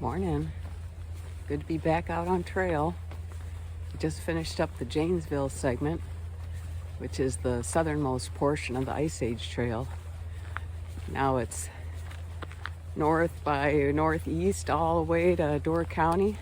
Morning. Good to be back out on trail. We just finished up the Janesville segment, which is the southernmost portion of the Ice Age Trail. Now it's north by northeast all the way to Door County.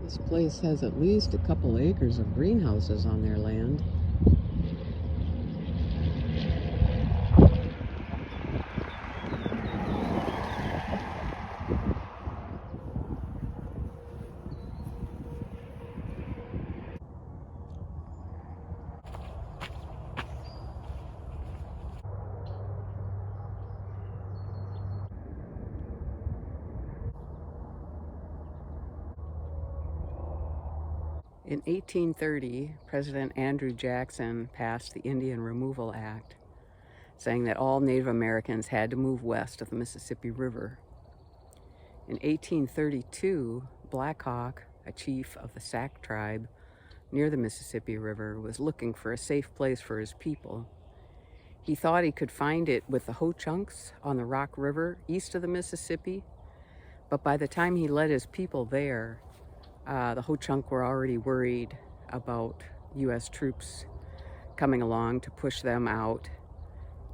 This place has at least a couple acres of greenhouses on their land. In 1830, President Andrew Jackson passed the Indian Removal Act, saying that all Native Americans had to move west of the Mississippi River. In 1832, Black Hawk, a chief of the Sac tribe near the Mississippi River, was looking for a safe place for his people. He thought he could find it with the Ho-Chunks on the Rock River east of the Mississippi, but by the time he led his people there, the Ho-Chunk were already worried about U.S. troops coming along to push them out,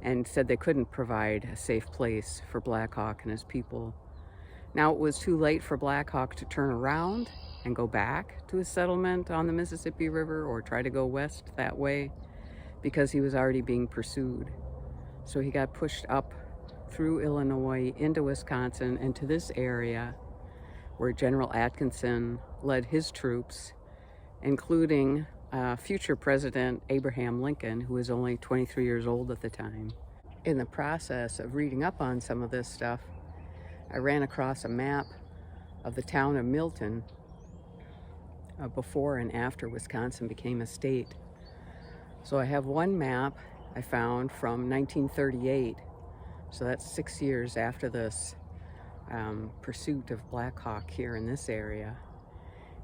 and said they couldn't provide a safe place for Black Hawk and his people. Now it was too late for Black Hawk to turn around and go back to his settlement on the Mississippi River or try to go west that way, because he was already being pursued. So he got pushed up through Illinois into Wisconsin and to this area where General Atkinson led his troops, including future President Abraham Lincoln, who was only 23 years old at the time. In the process of reading up on some of this stuff, I ran across a map of the town of Milton before and after Wisconsin became a state. So I have one map I found from 1938, so that's 6 years after this pursuit of Black Hawk here in this area.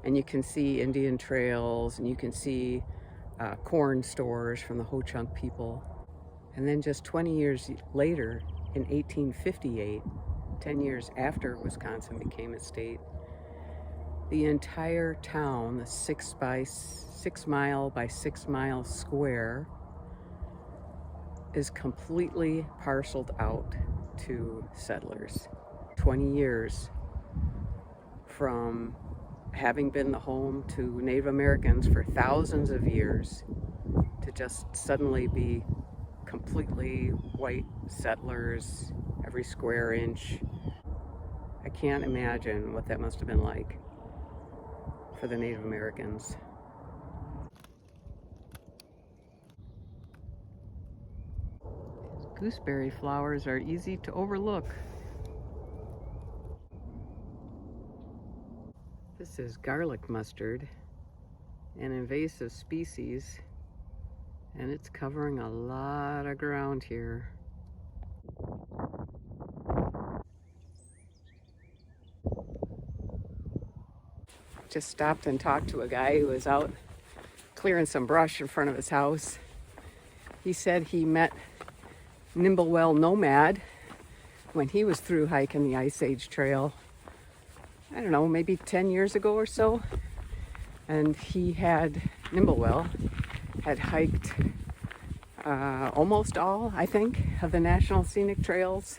And you can see Indian trails, and you can see corn stores from the Ho-Chunk people. And then just 20 years later, in 1858, 10 years after Wisconsin became a state, the entire town, the 6 mile by 6 mile square, is completely parceled out to settlers. 20 years from having been the home to Native Americans for thousands of years to just suddenly be completely white settlers every square inch. I can't imagine what that must have been like for the Native Americans. Gooseberry flowers are easy to overlook. This is garlic mustard, an invasive species, and it's covering a lot of ground here. Just stopped and talked to a guy who was out clearing some brush in front of his house. He said he met Nimblewell Nomad when he was through hiking the Ice Age Trail, I don't know, maybe 10 years ago or so. And Nimblewell had hiked almost all, I think, of the National Scenic Trails.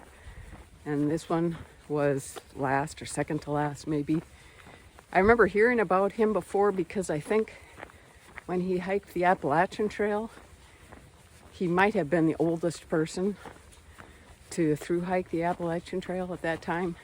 And this one was last or second to last, maybe. I remember hearing about him before because I think when he hiked the Appalachian Trail, he might have been the oldest person to thru-hike the Appalachian Trail at that time.